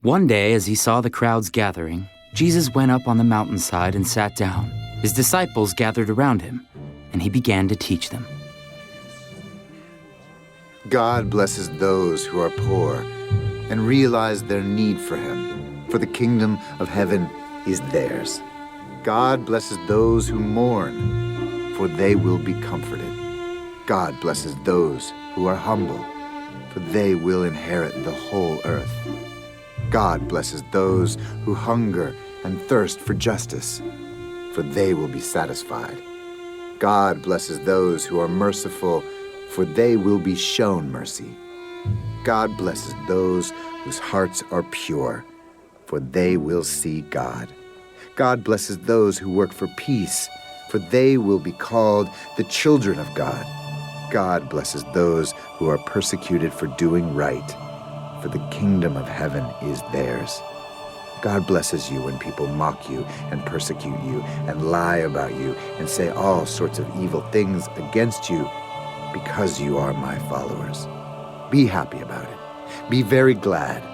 One day, as he saw the crowds gathering, Jesus went up on the mountainside and sat down. His disciples gathered around him, and he began to teach them. God blesses those who are poor and realize their need for him, for the kingdom of heaven is theirs. God blesses those who mourn, for they will be comforted. God blesses those who are humble, for they will inherit the whole earth. God blesses those who hunger and thirst for justice, for they will be satisfied. God blesses those who are merciful, for they will be shown mercy. God blesses those whose hearts are pure, for they will see God. God blesses those who work for peace, for they will be called the children of God. God blesses those who are persecuted for doing right, for the kingdom of heaven is theirs. God blesses you when people mock you and persecute you and lie about you and say all sorts of evil things against you because you are my followers. Be happy about it. Be very glad,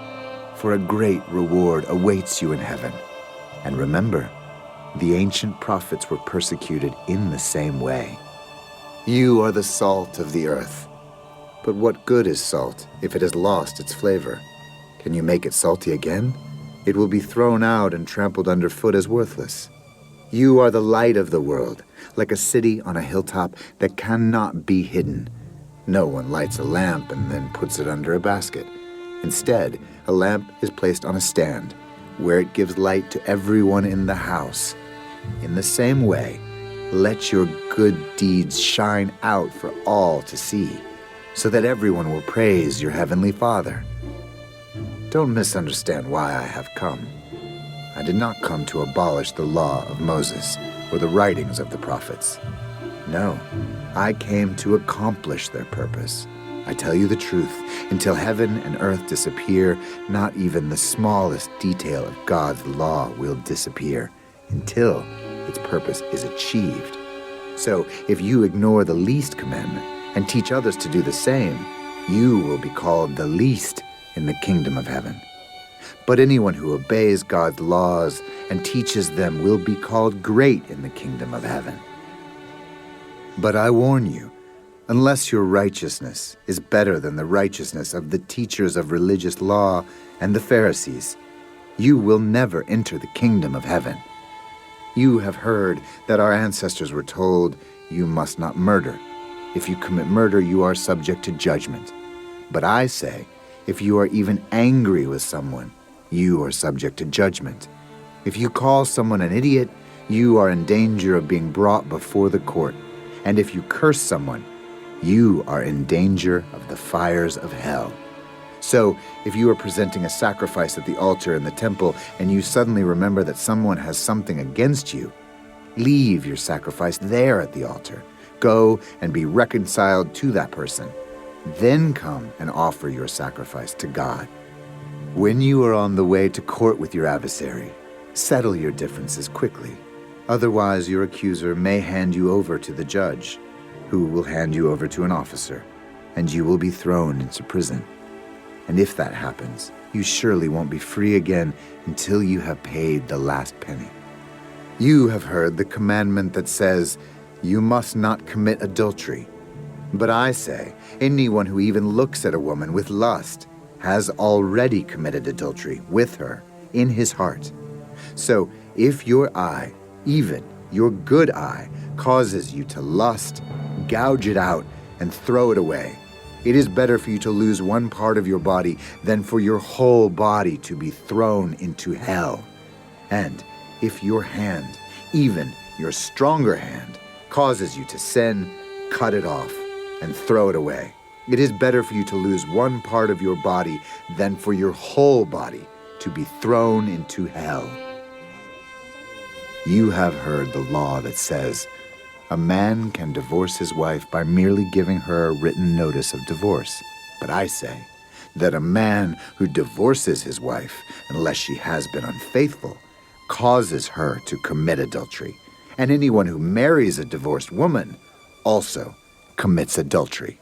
for a great reward awaits you in heaven. And remember, the ancient prophets were persecuted in the same way. You are the salt of the earth. But what good is salt if it has lost its flavor? Can you make it salty again? It will be thrown out and trampled underfoot as worthless. You are the light of the world, like a city on a hilltop that cannot be hidden. No one lights a lamp and then puts it under a basket. Instead, a lamp is placed on a stand, where it gives light to everyone in the house. In the same way, let your good deeds shine out for all to see, so that everyone will praise your heavenly Father. Don't misunderstand why I have come. I did not come to abolish the law of Moses or the writings of the prophets. No, I came to accomplish their purpose. I tell you the truth, until heaven and earth disappear, not even the smallest detail of God's law will disappear until its purpose is achieved. So if you ignore the least commandment and teach others to do the same, you will be called the least in the kingdom of heaven. But anyone who obeys God's laws and teaches them will be called great in the kingdom of heaven. But I warn you, unless your righteousness is better than the righteousness of the teachers of religious law and the Pharisees, you will never enter the kingdom of heaven. You have heard that our ancestors were told, "You must not murder. If you commit murder, you are subject to judgment." But I say, if you are even angry with someone, you are subject to judgment. If you call someone an idiot, you are in danger of being brought before the court. And if you curse someone, you are in danger of the fires of hell. So, if you are presenting a sacrifice at the altar in the temple and you suddenly remember that someone has something against you, leave your sacrifice there at the altar. Go and be reconciled to that person. Then come and offer your sacrifice to God. When you are on the way to court with your adversary, settle your differences quickly. Otherwise, your accuser may hand you over to the judge, who will hand you over to an officer, and you will be thrown into prison. And if that happens, you surely won't be free again until you have paid the last penny. You have heard the commandment that says, "You must not commit adultery." But I say, anyone who even looks at a woman with lust has already committed adultery with her in his heart. So if your eye, even your good eye, causes you to lust, gouge it out and throw it away. It is better for you to lose one part of your body than for your whole body to be thrown into hell. And if your hand, even your stronger hand, causes you to sin, cut it off and throw it away. It is better for you to lose one part of your body than for your whole body to be thrown into hell. You have heard the law that says, a man can divorce his wife by merely giving her a written notice of divorce. But I say that a man who divorces his wife, unless she has been unfaithful, causes her to commit adultery. And anyone who marries a divorced woman also commits adultery.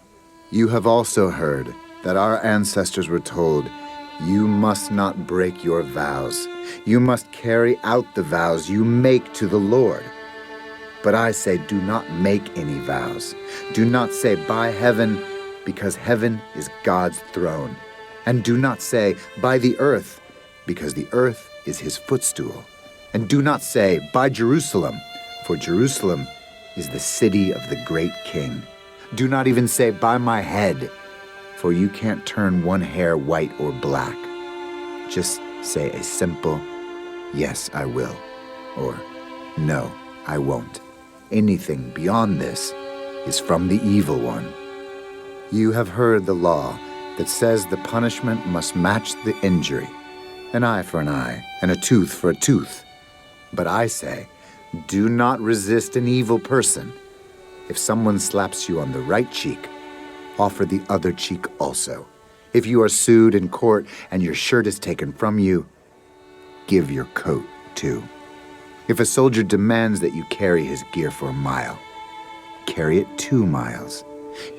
You have also heard that our ancestors were told, You must not break your vows. You must carry out the vows you make to the Lord. But I say, do not make any vows. Do not say, by heaven, because heaven is God's throne. And do not say, by the earth, because the earth is his footstool. And do not say, by Jerusalem, for Jerusalem is the city of the great king. Do not even say, by my head, for you can't turn one hair white or black. Just say a simple, yes, I will, or no, I won't. Anything beyond this is from the evil one. You have heard the law that says the punishment must match the injury, an eye for an eye and a tooth for a tooth. But I say, do not resist an evil person. If someone slaps you on the right cheek, offer the other cheek also. If you are sued in court and your shirt is taken from you, give your coat too. If a soldier demands that you carry his gear for a mile, carry it 2 miles.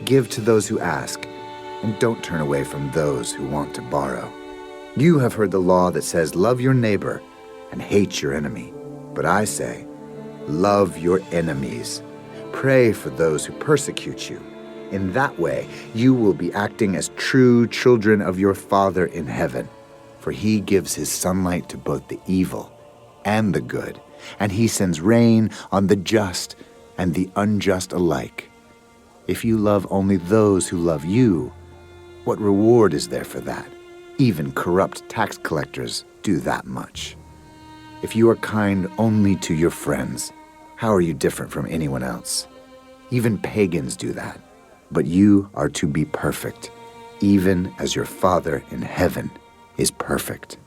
Give to those who ask, and don't turn away from those who want to borrow. You have heard the law that says, love your neighbor and hate your enemy. But I say, love your enemies. Pray for those who persecute you. In that way, you will be acting as true children of your Father in heaven. For he gives his sunlight to both the evil and the good, and he sends rain on the just and the unjust alike. If you love only those who love you, what reward is there for that? Even corrupt tax collectors do that much. If you are kind only to your friends, how are you different from anyone else? Even pagans do that. But you are to be perfect, even as your Father in heaven is perfect.